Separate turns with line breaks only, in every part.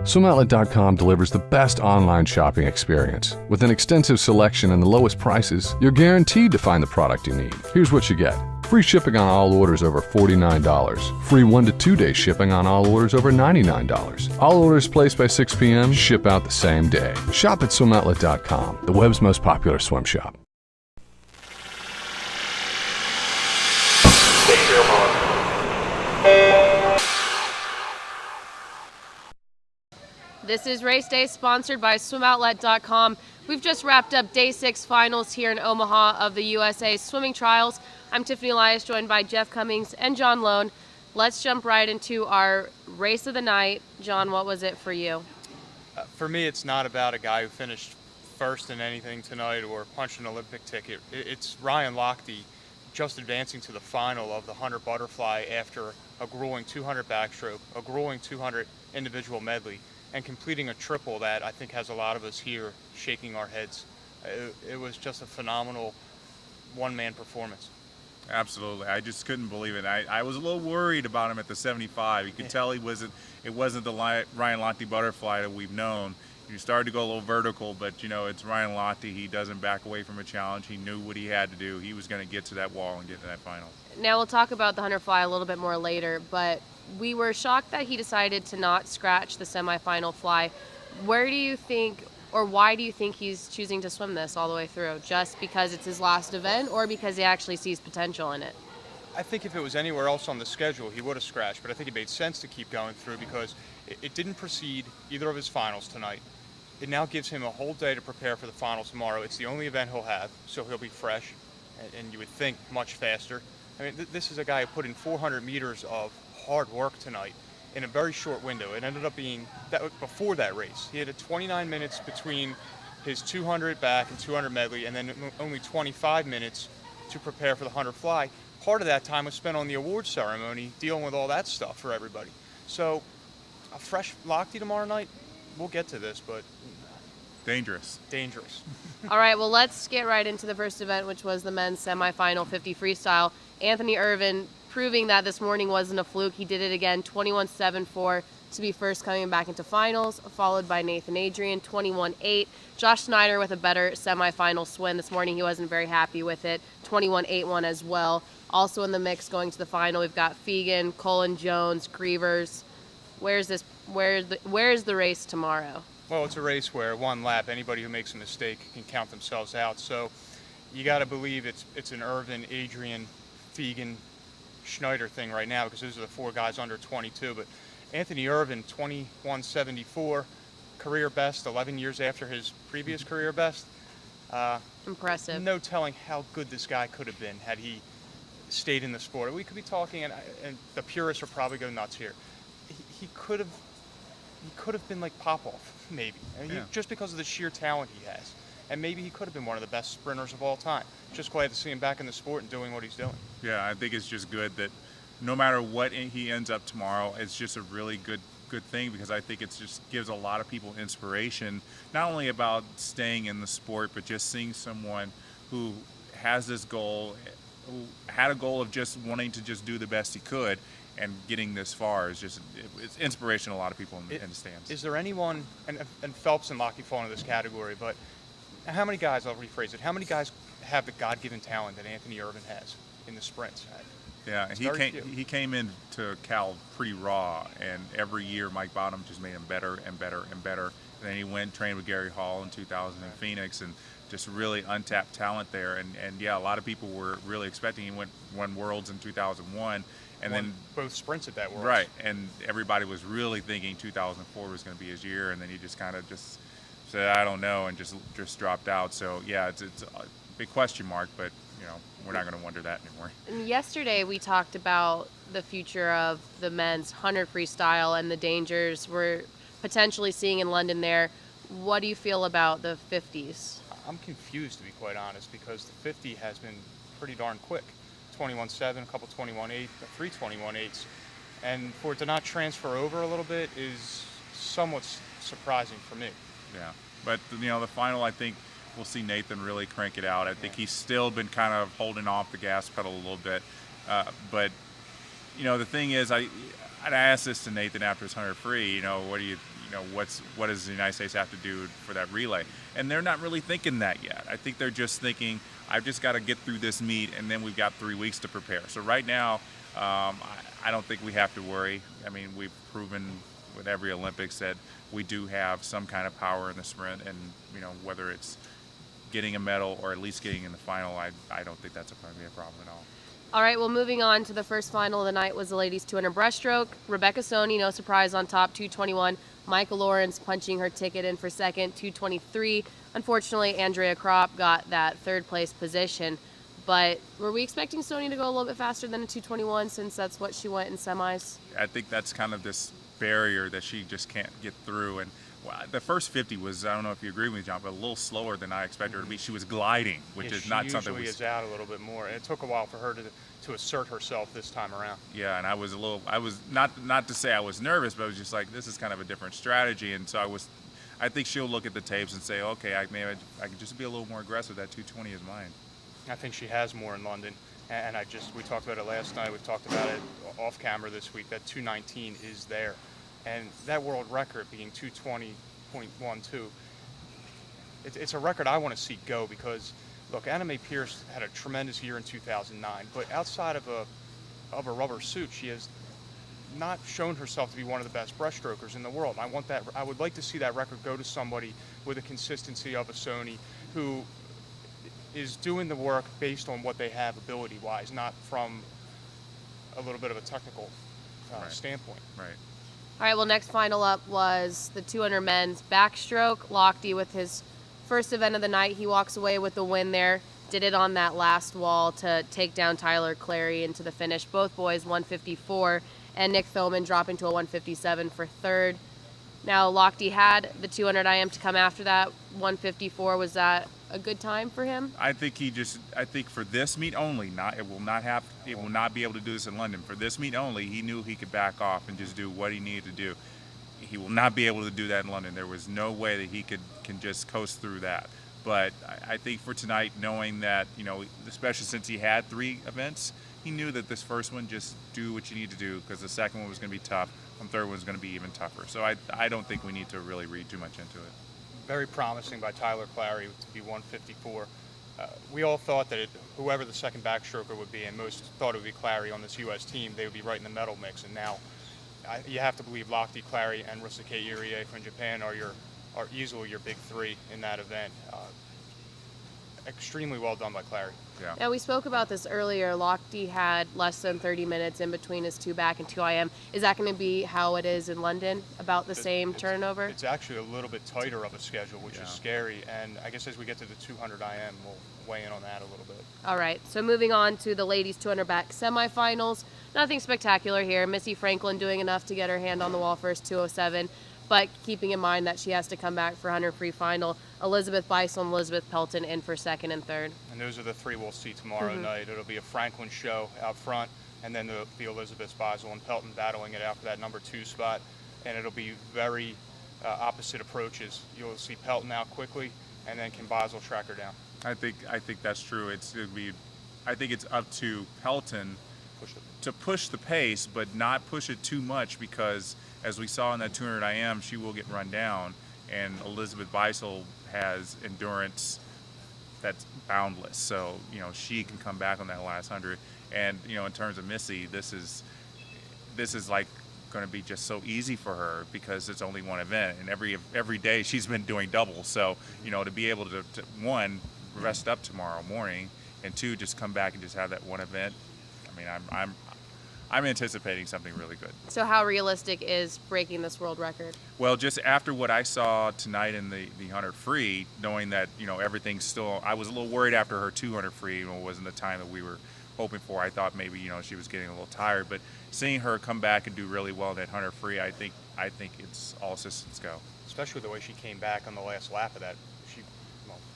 SwimOutlet.com delivers the best online shopping experience. With an extensive selection and the lowest prices, you're guaranteed to find the product you need. Here's what you get. Free shipping on all orders over $49. Free 1 to 2 day shipping on all orders over $99. All orders placed by 6 p.m. ship out the same day. Shop at SwimOutlet.com, the web's most popular swim shop.
This is Raceday, sponsored by SwimOutlet.com. We've just wrapped up Day 6 finals here in Omaha of the USA Swimming Trials. I'm Tiffany Elias, joined by Jeff Cummings and John Lone. Let's jump right into our race of the night. John, what was it for you?
For me, it's not about a guy who finished first in anything tonight or punched an Olympic ticket. It's Ryan Lochte just advancing to the final of the 100 butterfly after a grueling 200 backstroke, a grueling 200 individual medley, and completing a triple that I think has a lot of us here shaking our heads. It was just a phenomenal one-man performance.
Absolutely. I just couldn't believe it. I was a little worried about him at the 75. You could tell it wasn't the Ryan Lochte butterfly that we've known. He started to go a little vertical, but it's Ryan Lochte. He doesn't back away from a challenge. He knew what he had to do. He was going to get to that wall and get to that final.
Now we'll talk about the 100 fly a little bit more later, but we were shocked that he decided to not scratch the semifinal fly. Where do you think, or why do you think he's choosing to swim this all the way through? Just because it's his last event, or because he actually sees potential in it?
I think if it was anywhere else on the schedule, he would have scratched, but I think it made sense to keep going through because it didn't precede either of his finals tonight. It now gives him a whole day to prepare for the final tomorrow. It's the only event he'll have, so he'll be fresh, and you would think much faster. I mean, this is a guy who put in 400 meters of hard work tonight in a very short window. It ended up being that before that race. He had 29 minutes between his 200 back and 200 medley, and then only 25 minutes to prepare for the 100 fly. Part of that time was spent on the awards ceremony, dealing with all that stuff for everybody. So a fresh Lochte tomorrow night, we'll get to this, but
dangerous.
All right, well, let's get right into the first event, which was the men's semifinal 50 freestyle. Anthony Irvin proving that this morning wasn't a fluke. He did it again, 21.74 to be first coming back into finals, followed by Nathan Adrian, 21.8. Josh Snyder with a better semifinal swim. This morning he wasn't very happy with it, 21.81 as well. Also in the mix going to the final, we've got Fegan, Colin Jones, Grievers. Where's the race tomorrow?
Well, it's a race where one lap, anybody who makes a mistake can count themselves out. So you got to believe it's an Irvin, Adrian, Fegan, Schneider thing right now because those are the four guys under 22. But Anthony Irvin, 21.74, career best, 11 years after his previous career best.
Impressive.
No telling how good this guy could have been had he stayed in the sport. We could be talking, and the purists will probably go nuts here. He could have been like Popov, maybe, just because of the sheer talent he has. And maybe he could have been one of the best sprinters of all time. Just glad to see him back in the sport and doing what he's doing.
Yeah, I think it's just good that no matter what he ends up tomorrow, it's just a really good thing because I think it just gives a lot of people inspiration, not only about staying in the sport, but just seeing someone who has this goal, who had a goal of just wanting to just do the best he could, and getting this far is just it's inspiration to a lot of people in the stands.
Is there anyone, and Phelps and Lochte fall into this category, but how many guys, I'll rephrase it, how many guys have the God-given talent that Anthony Irvin has in the sprints?
Yeah, he came into Cal pretty raw, and every year Mike Bottom just made him better and better and better. And then he went and trained with Gary Hall in 2000 in Phoenix, and just really untapped talent there. And yeah, a lot of people were really expecting he won Worlds in 2001. And then
both sprints at that Worlds.
Right, and everybody was really thinking 2004 was going to be his year, and then he just kind of just said, I don't know, and just dropped out. So yeah, it's a big question mark, but we're not going to wonder that anymore.
And yesterday we talked about the future of the men's 100 freestyle and the dangers we're potentially seeing in London there. What do you feel about the 50s?
I'm confused, to be quite honest, because the 50 has been pretty darn quick. 21.7, a couple 21.8, 3 21.8s. And for it to not transfer over a little bit is somewhat surprising for me.
Yeah, but the final, I think we'll see Nathan really crank it out. I think he's still been kind of holding off the gas pedal a little bit. But the thing is, I'd asked this to Nathan after his 100 free. What do you what does the United States have to do for that relay? And they're not really thinking that yet. I think they're just thinking, I've just got to get through this meet, and then we've got 3 weeks to prepare. So right now, I don't think we have to worry. I mean, we've proven with every Olympics that we do have some kind of power in the sprint, and whether it's getting a medal or at least getting in the final, I don't think that's going to be a problem at all.
All right, well, moving on to the first final of the night was the ladies 200 breaststroke. Rebecca Soni, no surprise, on top, 221. Michael Lawrence punching her ticket in for second, 223. Unfortunately, Andrea Kropp got that third place position. But were we expecting Soni to go a little bit faster than a 221 since that's what she went in semis?
I think that's kind of this barrier that she just can't get through. And the first 50 was, I don't know if you agree with me, John, but a little slower than I expected her to be. She was gliding, which is not something
she usually is out a little bit more. And it took a while for her to assert herself this time around.
Yeah, and I was not to say I was nervous, but I was just like, this is kind of a different strategy. And so I think she'll look at the tapes and say, okay, I can just be a little more aggressive. That 220 is mine.
I think she has more in London. And we talked about it last night. We've talked about it off camera this week. That 219 is there. And that world record being 220.12, it's a record I want to see go because, look, Anna Mae Pierce had a tremendous year in 2009, but outside of a rubber suit, she has not shown herself to be one of the best breaststrokers in the world. I would like to see that record go to somebody with a consistency of a Soni who is doing the work based on what they have ability-wise, not from a little bit of a technical standpoint.
Right.
All right, well, next final up was the 200 men's backstroke. Lochte with his first event of the night. He walks away with the win there. Did it on that last wall to take down Tyler Clary into the finish. Both boys 154, and Nick Thoman dropping to a 157 for third. Now, Lochte had the 200 IM to come after that 154. Was that a good time for him?
I think for this meet only, it will not be able to do this in London. For this meet only, he knew he could back off and just do what he needed to do. He will not be able to do that in London. There was no way that he can just coast through that. But I think for tonight, knowing that, especially since he had 3 events, he knew that this first one, just do what you need to do, because the second one was going to be tough, and the third one was going to be even tougher. So I don't think we need to really read too much into it.
Very promising by Tyler Clary to be 154. We all thought that whoever the second backstroker would be, and most thought it would be Clary on this U.S. team, they would be right in the medal mix. And now you have to believe Lochte, Clary, and Raceday Irie from Japan are easily your big 3 in that event. Extremely well done by Clary.
Yeah.
Now, we spoke about this earlier. Lochte had less than 30 minutes in between his 2 back and 2 IM. Is that going to be how it is in London? About the same turnover?
It's actually a little bit tighter of a schedule, which is scary. And I guess as we get to the 200 IM, we'll weigh in on that a little bit.
All right. So moving on to the ladies 200 back semifinals. Nothing spectacular here. Missy Franklin doing enough to get her hand on the wall first, 207. But keeping in mind that she has to come back for 100 free final. Elizabeth Beisel and Elizabeth Pelton in for second and third.
And those are the 3 we'll see tomorrow night. It'll be a Franklin show out front, and then the Elizabeth Beisel and Pelton battling it out for that number 2 spot. And it'll be very opposite approaches. You'll see Pelton out quickly, and then can Beisel track her down?
I think that's true. I think it's up to Pelton to push the pace, but not push it too much, because as we saw in that 200 IM, she will get run down, and Elizabeth Beisel has endurance that's boundless. So, she can come back on that last 100. And, in terms of Missy, this is like going to be just so easy for her because it's only one event, and every day she's been doing double. So, to be able to one, rest up tomorrow morning, and 2, just come back and just have that one event. I mean, I'm anticipating something really good.
So how realistic is breaking this world record?
Well, just after what I saw tonight in the 100 free, knowing that, everything's still, I was a little worried after her 200 free, it wasn't the time that we were hoping for. I thought maybe, she was getting a little tired, but seeing her come back and do really well in that 100 free, I think it's all systems go.
Especially the way she came back on the last lap of that.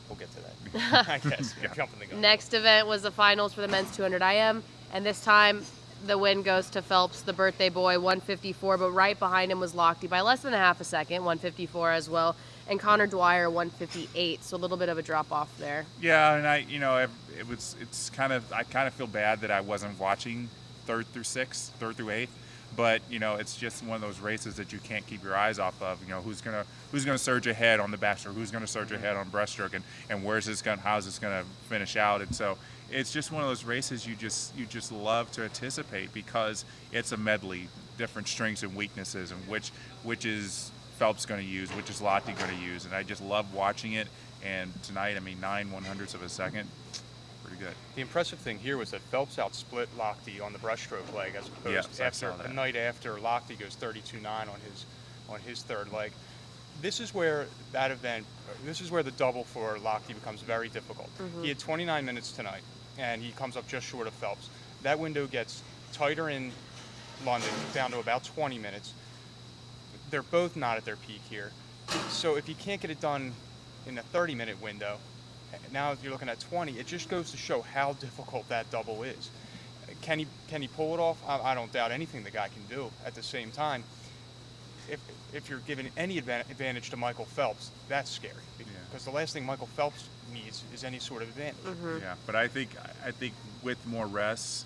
We'll get to that, I guess. Jumping the gun.
Next event was the finals for the men's 200 IM, and this time the win goes to Phelps, the birthday boy, 154, but right behind him was Lochte by less than a half a second, 154 as well, and Connor Dwyer, 158, so a little bit of a drop-off there.
Yeah, and I kind of feel bad that I wasn't watching third through 8th, But it's just one of those races that you can't keep your eyes off of. Who's gonna surge ahead on the backstroke, who's gonna surge ahead on breaststroke, and how's this gonna finish out. And so it's just one of those races you just love to anticipate, because it's a medley, different strengths and weaknesses, and which is Phelps going to use, which is Lochte going to use, and I just love watching it. And tonight, 9/100ths of a second, pretty good.
The impressive thing here was that Phelps outsplit Lochte on the breaststroke leg, as opposed to after the night after Lochte goes 32.9 on his third leg. This is where the double for Lochte becomes very difficult. He had 29 minutes tonight, and he comes up just short of Phelps. That window gets tighter in London, down to about 20 minutes. They're both not at their peak here. So if you can't get it done in a 30-minute window, now you're looking at 20, it just goes to show how difficult that double is. Can he pull it off? I don't doubt anything the guy can do. At the same time, if you're giving any advantage to Michael Phelps, that's scary, because the last thing Michael Phelps needs is any sort of advantage.
Yeah, but I think with more rests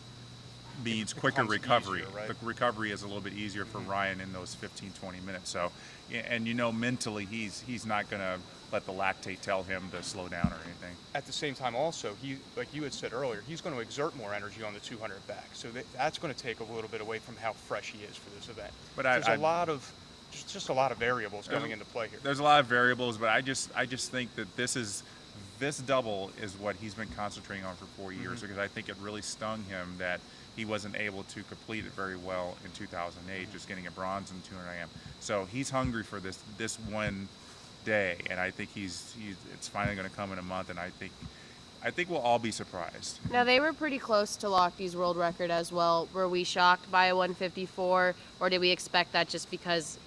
means quicker recovery.
Easier, right?
The recovery is a little bit easier for Ryan in those 15-20 minutes. So, and mentally he's not going to let the lactate tell him to slow down or anything.
At the same time, also, he, like you had said earlier, he's going to exert more energy on the 200 back. So that's going to take a little bit away from how fresh he is for this event. But there's a lot of variables going into play here.
There's a lot of variables, but I just think that this double is what he's been concentrating on for 4 years, because I think it really stung him that he wasn't able to complete it very well in 2008, just getting a bronze in 200 AM. So he's hungry for this one day, and I think it's finally going to come in a month, and I think we'll all be surprised.
Now, they were pretty close to Lochte's world record as well. Were we shocked by a 154, or did we expect that just because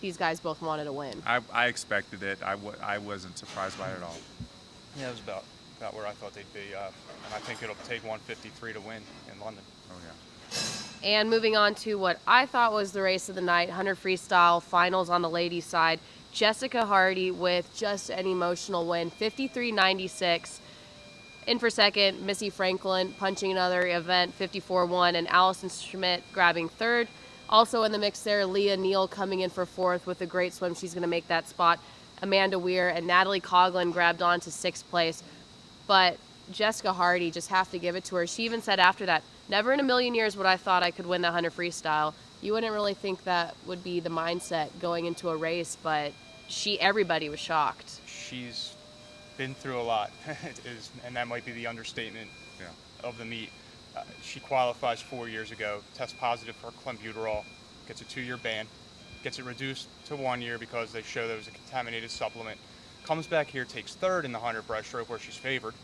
these guys both wanted to win?
I expected it. I wasn't surprised by it at all.
Yeah, it was about where I thought they'd be, and I think it'll take 153 to win in London.
Oh, yeah.
And moving on to what I thought was the race of the night, 100 freestyle finals on the ladies' side. Jessica Hardy with just an emotional win, 53.96. In for second, Missy Franklin punching another event, 54.1, and Allison Schmidt grabbing third. Also in the mix there, Leah Neal coming in for fourth with a great swim. She's going to make that spot. Amanda Weir and Natalie Coughlin grabbed on to sixth place. But Jessica Hardy, just have to give it to her. She even said after that, never in a million years would I thought I could win the 100 freestyle. You wouldn't really think that would be the mindset going into a race, but everybody was shocked.
She's been through a lot, and that might be the understatement of the meet. She qualifies 4 years ago, tests positive for clenbuterol, gets a 2-year ban, gets it reduced to 1 year because they show there was a contaminated supplement. Comes back here, takes third in the 100 breaststroke, where she's favored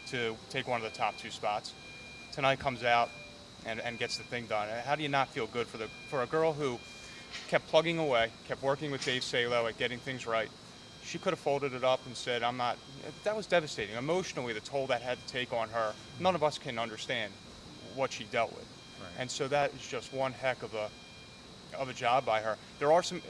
to take one of the top 2 spots. Tonight comes out and gets the thing done. How do you not feel good for a girl who kept plugging away, kept working with Dave Salo at getting things right? She could have folded it up and said, I'm not. That was devastating. Emotionally, the toll that had to take on her, none of us can understand what she dealt with.
Right.
And so that is just one heck of a job by her. There are some,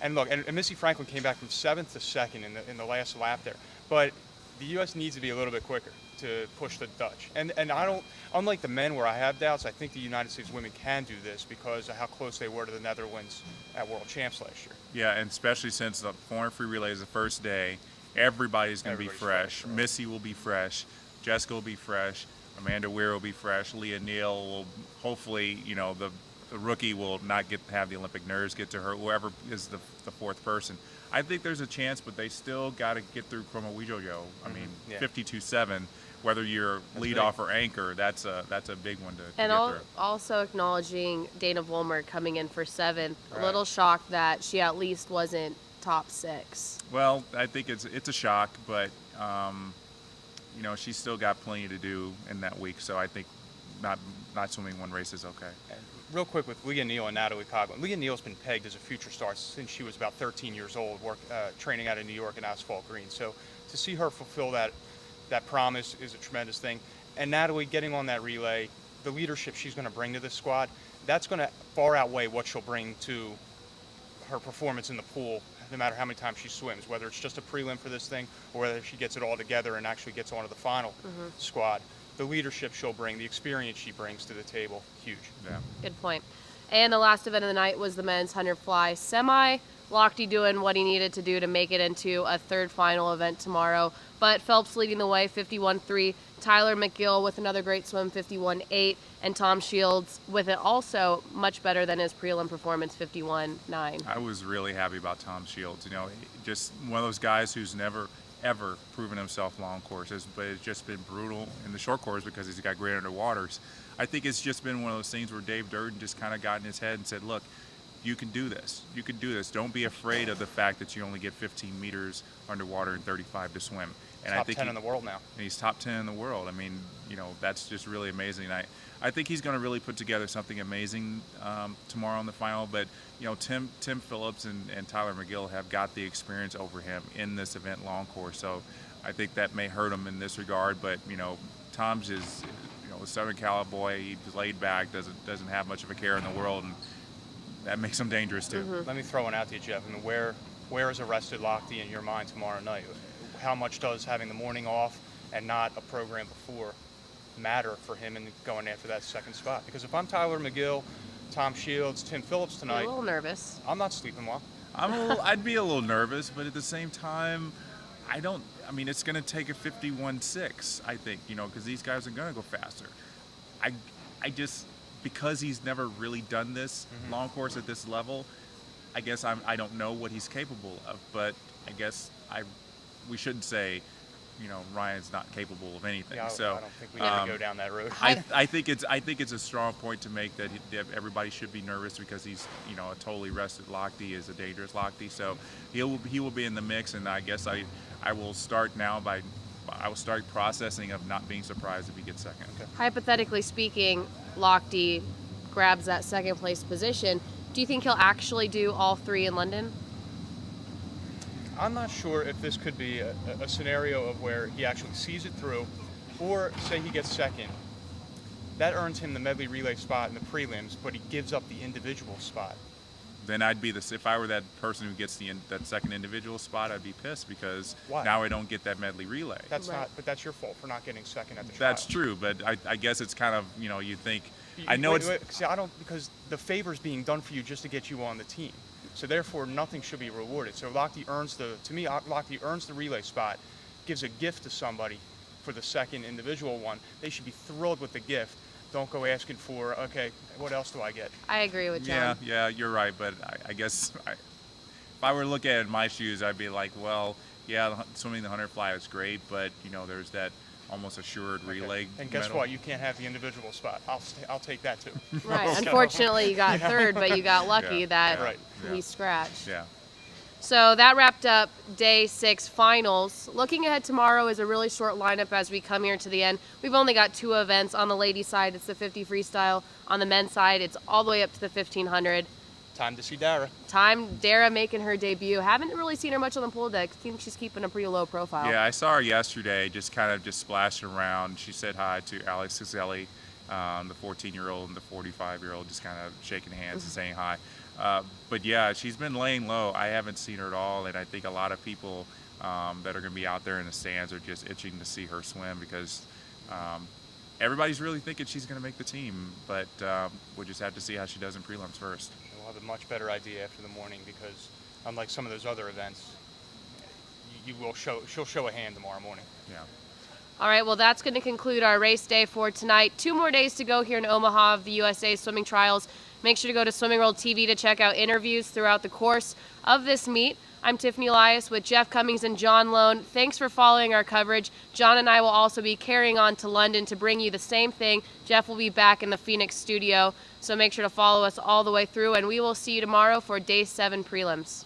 and look, and Missy Franklin came back from 7th to 2nd in the last lap there. But the U.S. needs to be a little bit quicker to push the Dutch. And I don't, unlike the men where I have doubts, I think the United States women can do this because of how close they were to the Netherlands at World Champs last year.
Yeah, and especially since the 400 free relay is the first day, everybody's going to be fresh.
Right.
Missy will be fresh. Jessica will be fresh. Amanda Weir will be fresh. Leah Neal will hopefully, the rookie will not have the Olympic nerves get to her, whoever is the fourth person. I think there's a chance, but they still got to get through Chromo Wijojo. I mean, 52.7, whether you're lead off or anchor, that's a big one to get through.
Also acknowledging Dana Vollmer coming in for 7th.
Right.
A little shocked that she at least wasn't top 6.
Well, I think it's a shock, but she's still got plenty to do in that week. So I think not swimming one race is okay.
And real quick with Leah Neal and Natalie Coughlin. Leah Neal's been pegged as a future star since she was about 13 years old, training out of New York in Asphalt Green. So to see her fulfill that promise is a tremendous thing. And Natalie getting on that relay, the leadership she's going to bring to this squad, that's going to far outweigh what she'll bring to her performance in the pool, no matter how many times she swims, whether it's just a prelim for this thing or whether she gets it all together and actually gets onto the final squad. The leadership she'll bring, the experience she brings to the table, huge.
Yeah.
Good point. And the last event of the night was the men's 100 fly semi. Lochte doing what he needed to do to make it into a third final event tomorrow. But Phelps leading the way, 51.3. Tyler McGill with another great swim, 51.8. And Tom Shields with it also much better than his prelim performance, 51.9.
I was really happy about Tom Shields. You know, just one of those guys who's never, ever proven himself long courses, but it's just been brutal in the short course because he's got great underwaters. I think it's just been one of those things where Dave Durden just kind of got in his head and said, look, you can do this. You can do this. Don't be afraid of the fact that you only get 15 meters underwater and 35 to swim. And
Top
I think
10 in the world now.
And he's top 10 in the world. I mean, you know, that's just really amazing. I think he's going to really put together something amazing tomorrow in the final. But, you know, Tim Phillips and Tyler McGill have got the experience over him in this event long course. So I think that may hurt him in this regard. But, you know, Tom's is, you know, a Southern Cal boy. He's laid back, doesn't have much of a care in the world. And that makes him dangerous too.
Let me throw one out to you, Jeff. I mean, where is arrested Lochte in your mind tomorrow night? How much does having the morning off and not a program before matter for him in going after that second spot? Because if I'm Tyler McGill, Tom Shields, Tim Phillips tonight,
I'm a little nervous.
I'm not sleeping well.
I'd be a little nervous, but at the same time, I mean, it's going to take a 51.6, I think, you know, because these guys are going to go faster. I just, because he's never really done this long course at this level, I guess I don't know what he's capable of, but I guess we shouldn't say, you know, Ryan's not capable of anything.
Yeah,
so
I don't think we need to go down that road.
I think it's a strong point to make that everybody should be nervous because he's, you know, a totally rested Lochte is a dangerous Lochte. So he will be in the mix, and I guess I will start now I will start processing of not being surprised if he gets second. Okay.
Hypothetically speaking, Lochte grabs that second place position. Do you think he'll actually do all three in London?
I'm not sure if this could be a scenario of where he actually sees it through, or say he gets second. That earns him the medley relay spot in the prelims, but he gives up the individual spot.
Then I'd be if I were that person who gets that second individual spot, I'd be pissed because
Why?
now I don't get that medley relay.
That's
Right.
but that's your fault for not getting second at the trial.
That's true, but I guess it's kind of, you know, you think,
See, I don't, because the favor's being done for you just to get you on the team. So therefore, nothing should be rewarded. So Lochte earns the relay spot, gives a gift to somebody for the second individual one. They should be thrilled with the gift. Don't go asking for, okay, what else do I get?
I agree with John.
Yeah, you're right, but I guess if I were to look at it in my shoes, I'd be like, well, yeah, swimming the 100 fly is great, but, you know, there's that almost assured relay.
Okay. And guess
medal.
what? You can't have the individual spot. I'll take that too.
Right. Unfortunately, you got third, but you got lucky
Yeah.
that
Right.
he scratched.
Yeah.
So that wrapped up day 6 finals. Looking ahead tomorrow is a really short lineup as we come here to the end. We've only got 2 events. On the ladies' side, it's the 50 freestyle. On the men's side, it's all the way up to the 1500.
Time to see Dara.
Dara making her debut. Haven't really seen her much on the pool deck. Think she's keeping a pretty low profile.
Yeah, I saw her yesterday, just splashing around. She said hi to Alex Caselli, the 14-year-old and the 45-year-old, just kind of shaking hands and saying hi. But yeah, she's been laying low. I haven't seen her at all, and I think a lot of people that are going to be out there in the stands are just itching to see her swim because everybody's really thinking she's going to make the team. But we'll just have to see how she does in prelims first.
We'll have a much better idea after the morning because, unlike some of those other events, she'll show a hand tomorrow morning.
Yeah.
All right, well, that's going to conclude our race day for tonight. 2 more days to go here in Omaha of the USA Swimming Trials. Make sure to go to Swimming World TV to check out interviews throughout the course of this meet. I'm Tiffany Elias with Jeff Cummings and John Lone. Thanks for following our coverage. John and I will also be carrying on to London to bring you the same thing. Jeff will be back in the Phoenix studio, so make sure to follow us all the way through, and we will see you tomorrow for Day 7 prelims.